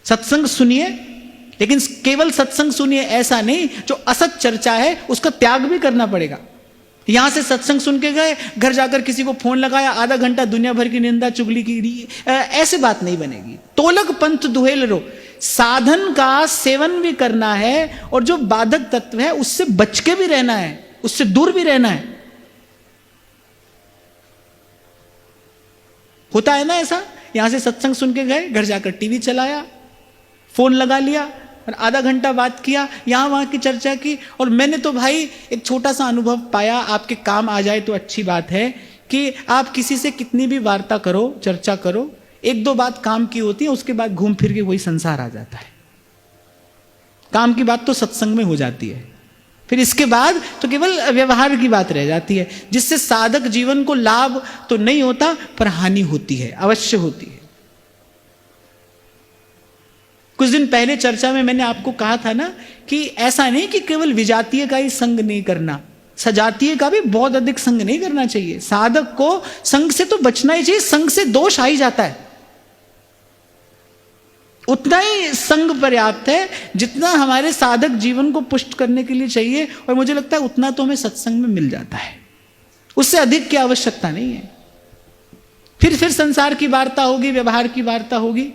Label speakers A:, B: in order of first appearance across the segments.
A: सत्संग सुनिए, लेकिन केवल सत्संग सुनिए ऐसा नहीं, जो असत चर्चा है उसका त्याग भी करना पड़ेगा। यहां से सत्संग सुन के गए, घर जाकर किसी को फोन लगाया, आधा घंटा दुनिया भर की निंदा चुगली की, ऐसे बात नहीं बनेगी। तोलक पंथ दुहेल रो, साधन का सेवन भी करना है और जो बाधक तत्व है उससे बच के भी रहना है, उससे दूर भी रहना है। होता है ना ऐसा, यहां से सत्संग सुन के गए, घर जाकर टीवी चलाया, फोन लगा लिया और आधा घंटा बात किया, यहां वहां की चर्चा की। और मैंने तो भाई एक छोटा सा अनुभव पाया, आपके काम आ जाए तो अच्छी बात है, कि आप किसी से कितनी भी वार्ता करो, चर्चा करो, एक दो बात काम की होती है, उसके बाद घूम फिर के वही संसार आ जाता है। काम की बात तो सत्संग में हो जाती है, फिर इसके बाद तो केवल व्यवहार की बात रह जाती है, जिससे साधक जीवन को लाभ तो नहीं होता पर हानि होती है, अवश्य होती है। कुछ दिन पहले चर्चा में मैंने आपको कहा था ना कि ऐसा नहीं कि केवल विजातीय का ही संग नहीं करना, सजातीय का भी बहुत अधिक संग नहीं करना चाहिए। साधक को संग से तो बचना ही चाहिए, संग से दोष आ ही जाता है। उतना ही संग पर्याप्त है जितना हमारे साधक जीवन को पुष्ट करने के लिए चाहिए, और मुझे लगता है उतना तो हमें सत्संग में मिल जाता है, उससे अधिक की आवश्यकता नहीं है। फिर संसार की वार्ता होगी, व्यवहार की वार्ता होगी,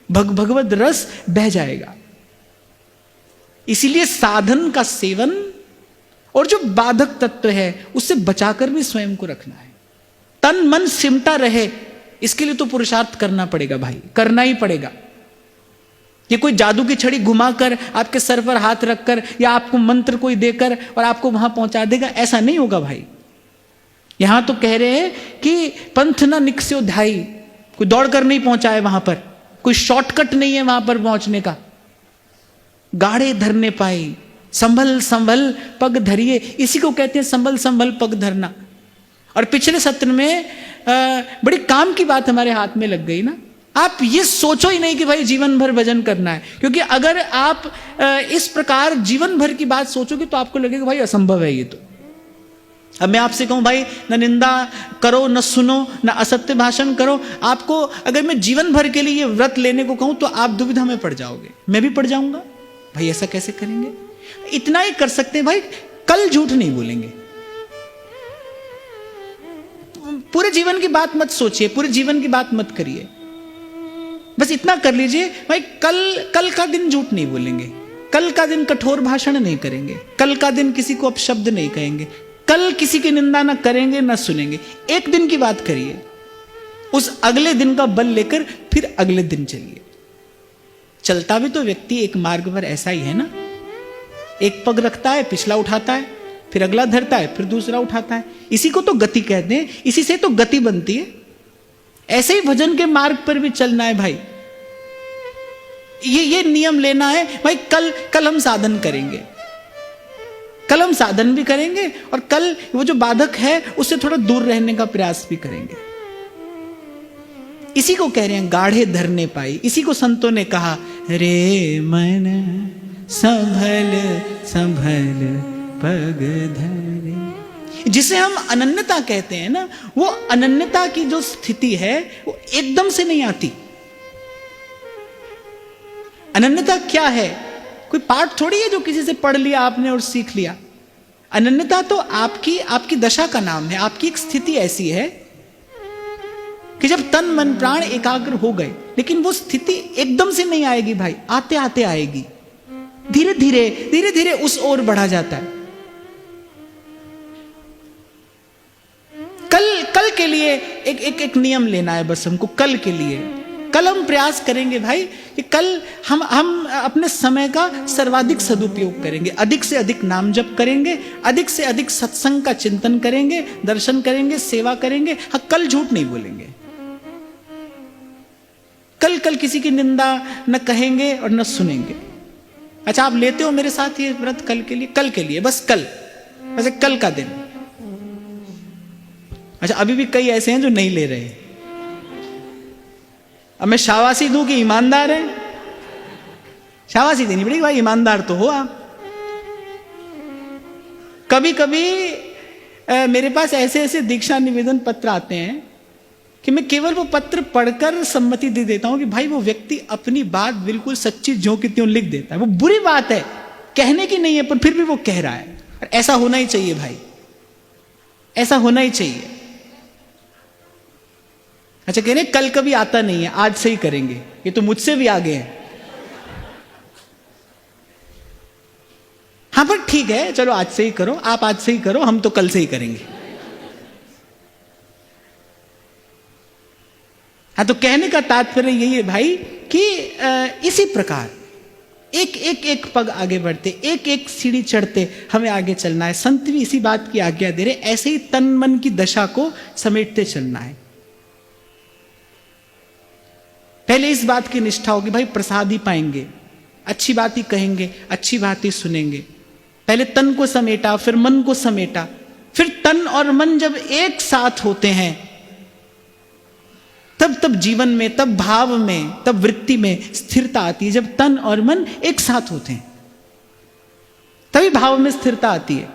A: भगवद रस बह जाएगा। इसीलिए साधन का सेवन और जो बाधक तत्व है उससे बचाकर भी स्वयं को रखना है। तन मन सिमटा रहे, इसके लिए तो पुरुषार्थ करना पड़ेगा भाई, करना ही पड़ेगा। ये कोई जादू की छड़ी घुमाकर आपके सर पर हाथ रखकर या आपको मंत्र कोई देकर और आपको वहां पहुंचा देगा, ऐसा नहीं होगा भाई। यहां तो कह रहे हैं कि पंथ न निकस्यो ध्याई, कोई दौड़कर नहीं पहुंचा है वहां पर, कोई शॉर्टकट नहीं है वहां पर पहुंचने का। गाढ़े धरने पाई, संभल संभल पग धरिए, इसी को कहते हैं संभल संभल पग धरना। और पिछले सत्र में बड़ी काम की बात हमारे हाथ में लग गई ना। आप ये सोचो ही नहीं कि भाई जीवन भर भजन करना है, क्योंकि अगर आप इस प्रकार जीवन भर की बात सोचोगे तो आपको लगेगा भाई असंभव है ये तो। अब मैं आपसे कहूं भाई न निंदा करो, न सुनो, न असत्य भाषण करो, आपको अगर मैं जीवन भर के लिए ये व्रत लेने को कहूं तो आप दुविधा में पड़ जाओगे, मैं भी पड़ जाऊंगा। भाई ऐसा कैसे करेंगे? इतना ही कर सकते हैं भाई, कल झूठ नहीं बोलेंगे। पूरे जीवन की बात मत सोचिए, पूरे जीवन की बात मत करिए, बस इतना कर लीजिए भाई कल का दिन झूठ नहीं बोलेंगे, कल का दिन कठोर भाषण नहीं करेंगे, कल का दिन किसी को अपशब्द नहीं कहेंगे, कल किसी की निंदा ना करेंगे ना सुनेंगे। एक दिन की बात करिए, उस अगले दिन का बल लेकर फिर अगले दिन चलिए। चलता भी तो व्यक्ति एक मार्ग पर ऐसा ही है ना, एक पग रखता है, पिछला उठाता है, फिर अगला धरता है, फिर दूसरा उठाता है। इसी को तो गति कहते हैं, इसी से तो गति बनती है। ऐसे ही भजन के मार्ग पर भी चलना है भाई। ये नियम लेना है भाई, कल हम साधन करेंगे, कल हम साधन भी करेंगे और कल वो जो बाधक है उससे थोड़ा दूर रहने का प्रयास भी करेंगे। इसी को कह रहे हैं गाढ़े धरने पाई। इसी को संतों ने कहा, रे मन संभल संभल पग धरे। जिसे हम अनन्यता कहते हैं ना, वो अनन्यता की जो स्थिति है वो एकदम से नहीं आती। अनन्यता क्या है? कोई पाठ थोड़ी है जो किसी से पढ़ लिया आपने और सीख लिया। अनन्यता तो आपकी दशा का नाम है। आपकी एक स्थिति ऐसी है कि जब तन मन प्राण एकाग्र हो गए, लेकिन वो स्थिति एकदम से नहीं आएगी भाई, आते आते आएगी, धीरे धीरे उस ओर बढ़ा जाता है। कल के लिए एक नियम लेना है बस हमको। कल के लिए कल हम प्रयास करेंगे भाई कि कल हम अपने समय का सर्वाधिक सदुपयोग करेंगे, अधिक से अधिक नाम जप करेंगे, अधिक से अधिक सत्संग का चिंतन करेंगे, दर्शन करेंगे, सेवा करेंगे। हाँ, कल झूठ नहीं बोलेंगे, कल किसी की निंदा न कहेंगे और न सुनेंगे। अच्छा, आप लेते हो मेरे साथ ये व्रत कल के लिए, बस कल, वैसे कल का दिन। अच्छा, अभी भी कई ऐसे हैं जो नहीं ले रहे। अब मैं शाबाशी दूं कि ईमानदार है? शाबाशी देनी पड़ेगी भाई, ईमानदार तो हो आप। कभी कभी मेरे पास ऐसे दीक्षा निवेदन पत्र आते हैं कि मैं केवल वो पत्र पढ़कर सम्मति दे देता हूं कि भाई वो व्यक्ति अपनी बात बिल्कुल सच्ची ज्यों की त्यों लिख देता है। वो बुरी बात है, कहने की नहीं है, पर फिर भी वो कह रहा है। ऐसा होना ही चाहिए भाई, ऐसा होना ही चाहिए। अच्छा, कह रहे कल कभी आता नहीं है, आज से ही करेंगे, ये तो मुझसे भी आगे है। हाँ पर ठीक है, चलो आज से ही करो, आप आज से ही करो, हम तो कल से ही करेंगे। हाँ, तो कहने का तात्पर्य यही है भाई कि इसी प्रकार एक एक एक पग आगे बढ़ते, एक एक सीढ़ी चढ़ते हमें आगे चलना है। संत भी इसी बात की आज्ञा दे रहे, ऐसे ही तन मन की दशा को समेटते चलना है। पहले इस बात की निष्ठा होगी भाई प्रसाद ही पाएंगे, अच्छी बात ही कहेंगे, अच्छी बात ही सुनेंगे। पहले तन को समेटा, फिर मन को समेटा, फिर तन और मन जब एक साथ होते हैं तब जीवन में, तब भाव में, तब वृत्ति में स्थिरता आती है। जब तन और मन एक साथ होते हैं तभी भाव में स्थिरता आती है।